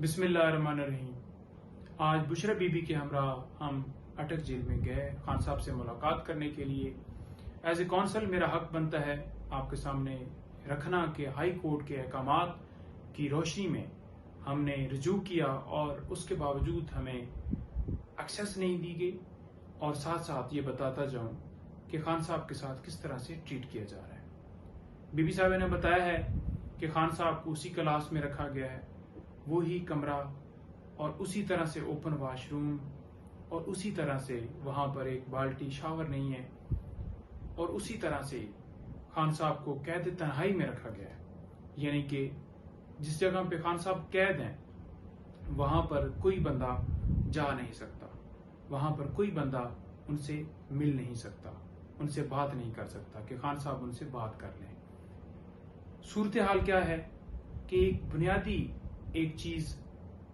बिस्मिल्लाहिर्रहमानिर्रहीम। आज बुशरा बीबी के हमरा हम अटक जेल में गए खान साहब से मुलाकात करने के लिए। एज ए कौंसल मेरा हक बनता है आपके सामने रखना कि हाई कोर्ट के अहकामात की रोशनी में हमने रजू किया और उसके बावजूद हमें एक्सेस नहीं दी गई, और साथ साथ ये बताता जाऊं कि खान साहब के साथ किस तरह से ट्रीट किया जा रहा है। बीबी साहब ने बताया है कि खान साहब को उसी क्लास में रखा गया है, वही कमरा और उसी तरह से ओपन वॉशरूम और उसी तरह से वहां पर एक बाल्टी शावर नहीं है, और उसी तरह से खान साहब को कैद तन्हाई में रखा गया है। यानी कि जिस जगह पे खान साहब कैद हैं वहां पर कोई बंदा जा नहीं सकता, वहां पर कोई बंदा उनसे मिल नहीं सकता, उनसे बात नहीं कर सकता कि खान साहब उनसे बात कर लें। सूरत हाल क्या है कि एक बुनियादी एक चीज,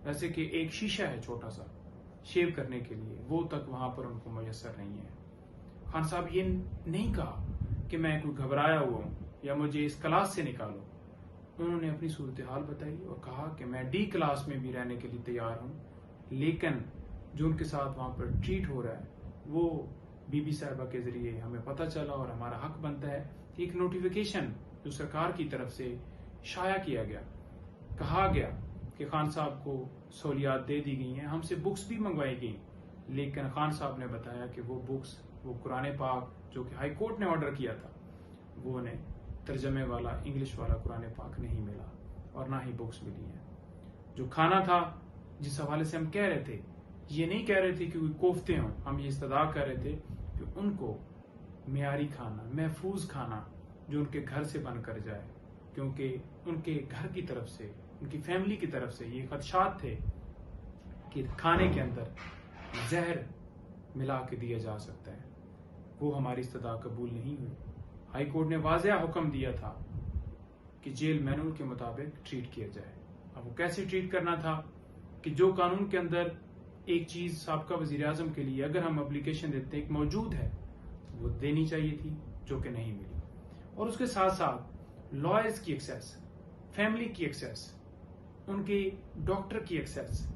जैसे कि एक शीशा है छोटा सा शेव करने के लिए, वो तक वहां पर उनको मुयसर नहीं है। खान साहब ये नहीं कहा कि मैं कोई घबराया हुआ हूं या मुझे इस क्लास से निकालो। उन्होंने अपनी सूरत हाल बताई और कहा कि मैं डी क्लास में भी रहने के लिए तैयार हूं, लेकिन जो उनके साथ वहां पर ट्रीट हो रहा है वो बीबी साहिबा के जरिए हमें पता चला, और हमारा हक बनता है कि एक नोटिफिकेशन जो सरकार की तरफ से शाया किया गया, कहा गया कि खान साहब को सहूलियात दे दी गई हैं, हमसे बुक्स भी मंगवाई गई, लेकिन खान साहब ने बताया कि वो बुक्स, वो कुरान पाक जो कि हाई कोर्ट ने ऑर्डर किया था, वो उन्हें तर्जमे वाला इंग्लिश वाला कुरान पाक नहीं मिला और ना ही बुक्स मिली हैं। जो खाना था जिस हवाले से हम कह रहे थे, ये नहीं कह रहे थे कि कोई कोफ्ते हों, हम ये इस्तदा कर रहे थे कि उनको मियारी खाना, महफूज खाना जो उनके घर से बनकर जाए, क्योंकि उनके घर की तरफ से, उनकी फैमिली की तरफ से ये खदशात थे कि खाने के अंदर जहर मिला के दिया जा सकता है। वो हमारी इस्तदा कबूल नहीं हुई। हाई कोर्ट ने वाज़ेह हुक्म दिया था कि जेल मैनुअल के मुताबिक ट्रीट किया जाए। अब वो कैसे ट्रीट करना था कि जो कानून के अंदर एक चीज साबका वजीर आजम के लिए अगर हम एप्लीकेशन देते एक मौजूद है, वो देनी चाहिए थी, जो कि नहीं मिली। और उसके साथ साथ लॉयर्स की एक्सेस, फैमिली की एक्सेस, उनके डॉक्टर की एक्सेस,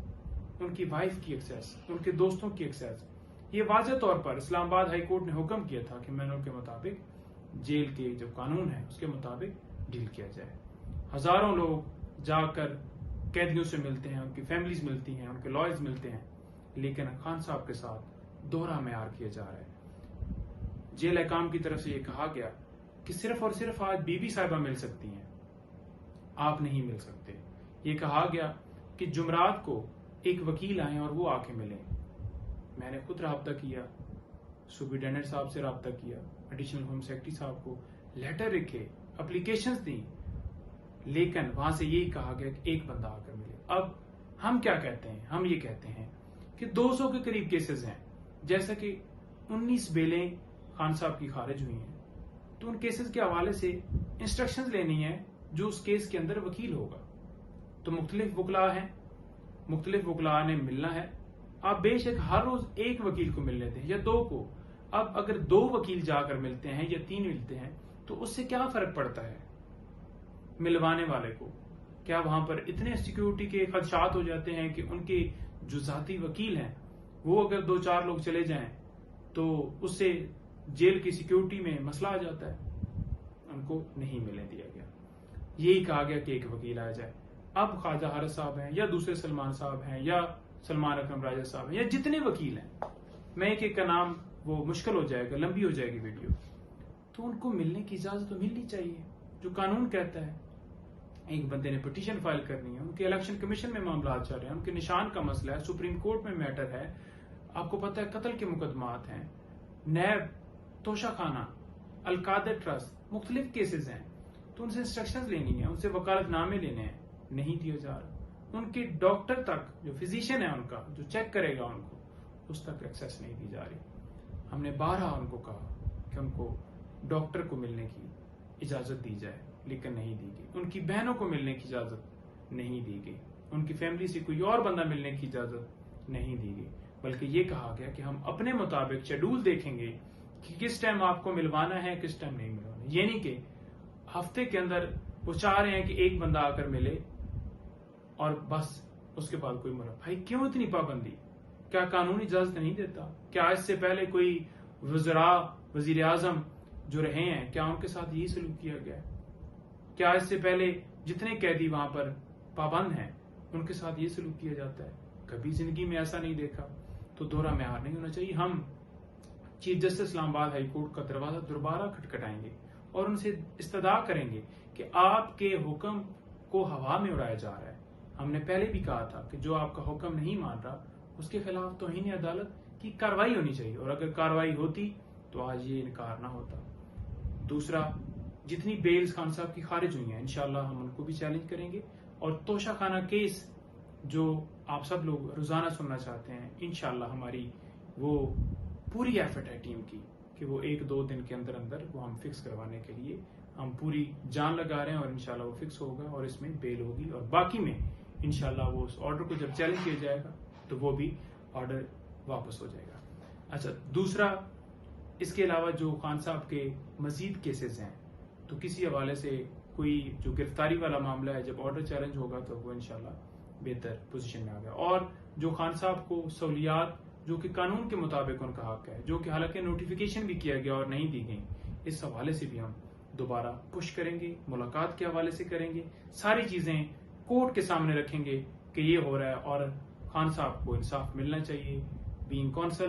उनकी वाइफ की एक्सेस, उनके दोस्तों की एक्सेस, ये वाज़ेह तौर पर इस्लामाबाद हाई कोर्ट ने हुक्म किया था कि मैनुअल के मुताबिक जेल के जो कानून है उसके मुताबिक डील किया जाए। हजारों लोग जाकर कैदियों से मिलते हैं, उनकी फैमिलीज मिलती हैं, उनके लॉयर्स मिलते हैं, लेकिन खान साहब के साथ दोहरा मेयार किया जा रहा है। जेल अहकाम की तरफ से यह कहा गया कि सिर्फ और सिर्फ आज बीबी साहिबा मिल सकती हैं, आप नहीं मिल सकते। ये कहा गया कि जुमरात को एक वकील आए और वो आके मिले। मैंने खुद राब्ता किया, सुपरिटेंडेंट साहब से राब्ता किया, एडिशनल होम सेक्रेटरी साहब को लेटर लिखे, एप्लीकेशंस दी, लेकिन वहां से यही कहा गया कि एक बंदा आकर मिले। अब हम क्या कहते हैं? हम ये कहते हैं कि 200 के करीब केसेस हैं, जैसा कि 19 बेलें खान साहब की खारिज हुई हैं, तो उन केसेस के हवाले से इंस्ट्रक्शंस लेनी है जो उस केस के अंदर वकील होगा। तो मुख्तलिफ वकला हैं, मुख्तलिफ वकला ने मिलना है। आप बेशक हर रोज एक वकील को मिल लेते हैं या दो को। अब अगर 2 वकील जाकर मिलते हैं या 3 मिलते हैं तो उससे क्या फर्क पड़ता है मिलवाने वाले को? क्या वहां पर इतने सिक्योरिटी के खदशात हो जाते हैं कि उनके जो जाती वकील हैं वो अगर 2-4 लोग चले जाएं तो उससे जेल की सिक्योरिटी में मसला आ जाता है? उनको नहीं मिलने दिया गया। यही कहा गया कि एक वकील आ जाए। अब ख्वाजा हारिस साहब हैं या दूसरे सलमान साहब हैं या सलमान अकरम राजा साहब हैं या जितने वकील हैं, मैं एक का नाम, वो मुश्किल हो जाएगा, लंबी हो जाएगी वीडियो, तो उनको मिलने की इजाजत तो मिलनी चाहिए। जो कानून कहता है एक बंदे ने पिटीशन फाइल करनी है, उनके इलेक्शन कमीशन में मामला चल रहे हैं, उनके निशान का मसला है, सुप्रीम कोर्ट में मैटर है, आपको पता है कत्ल के मुकदमात हैं, नैब, तोशा खाना, अलकादर ट्रस्ट, मुख्तलिफ केसेस हैं, तो उनसे इंस्ट्रक्शंस लेनी है, उनसे वकालतनामे लेने हैं, नहीं दिया जा रहा। उनके डॉक्टर तक, जो फिजिशियन है उनका, जो चेक करेगा उनको, उस तक एक्सेस नहीं दी जा रही। हमने 12 उनको कहा कि उनको डॉक्टर को मिलने की इजाजत दी जाए, लेकिन नहीं दी गई। उनकी बहनों को मिलने की इजाजत नहीं दी गई, उनकी फैमिली से कोई और बंदा मिलने की इजाजत नहीं दी गई, बल्कि ये कहा गया कि हम अपने मुताबिक शेड्यूल देखेंगे कि किस टाइम आपको मिलवाना है, किस टाइम नहीं मिलवाना। ये नहीं कि हफ्ते के अंदर वो चाह रहे हैं कि एक बंदा आकर मिले और बस اس کے بعد کوئی ملاقات. بھائی کیوں اتنی پابندی؟ کیا قانون اجازت نہیں دیتا؟ کیا اس سے پہلے کوئی وزراء، وزیر اعظم جو رہے ہیں، کیا ان کے ساتھ یہی سلوک کیا گیا ہے؟ کیا اس سے پہلے جتنے قیدی وہاں پر پابند ہیں ان کے ساتھ یہ سلوک کیا جاتا ہے؟ کبھی زندگی میں ایسا نہیں دیکھا. تو دوہرا معیار نہیں ہونا چاہیے. ہم چیف جسٹس اسلام آباد ہائی کورٹ کا دروازہ دوبارہ کھٹکھٹائیں گے اور ان سے استدعا کریں گے کہ آپ کے حکم کو ہوا میں اڑایا جا رہا ہے. ہم نے پہلے بھی کہا تھا کہ جو آپ کا حکم نہیں مان رہا اس کے خلاف توہین عدالت کی کارروائی ہونی چاہیے، اور اگر کارروائی ہوتی تو آج یہ انکار نہ ہوتا. دوسرا، جتنی بیلز خان صاحب کی خارج ہوئی ہیں انشاءاللہ ہم ان کو بھی چیلنج کریں گے، اور توشہ خانہ کیس جو آپ سب لوگ روزانہ سننا چاہتے ہیں، انشاءاللہ ہماری وہ پوری ایفرٹ ہے ٹیم کی کہ وہ 1-2 دن کے اندر اندر وہ ہم فکس کروانے کے لیے ہم پوری جان لگا رہے ہیں، اور انشاءاللہ وہ فکس ہوگا اور اس میں بیل ہوگی. اور باقی میں انشاءاللہ وہ اس آرڈر کو جب چیلنج کیا جائے گا تو وہ بھی آرڈر واپس ہو جائے گا. اچھا، دوسرا، اس کے علاوہ جو خان صاحب کے مزید کیسز ہیں تو کسی حوالے سے کوئی جو گرفتاری والا معاملہ ہے، جب آرڈر چیلنج ہوگا تو وہ انشاءاللہ بہتر پوزیشن میں آ گیا. اور جو خان صاحب کو سہولیات جو کہ قانون کے مطابق ان کا حق ہے، جو کہ حالانکہ نوٹیفیکیشن بھی کیا گیا اور نہیں دی گئی، اس حوالے سے بھی ہم دوبارہ پش کریں گے، ملاقات کے حوالے سے کریں گے، ساری چیزیں کورٹ کے سامنے رکھیں گے کہ یہ ہو رہا ہے اور خان صاحب کو انصاف ملنا چاہیے. Being council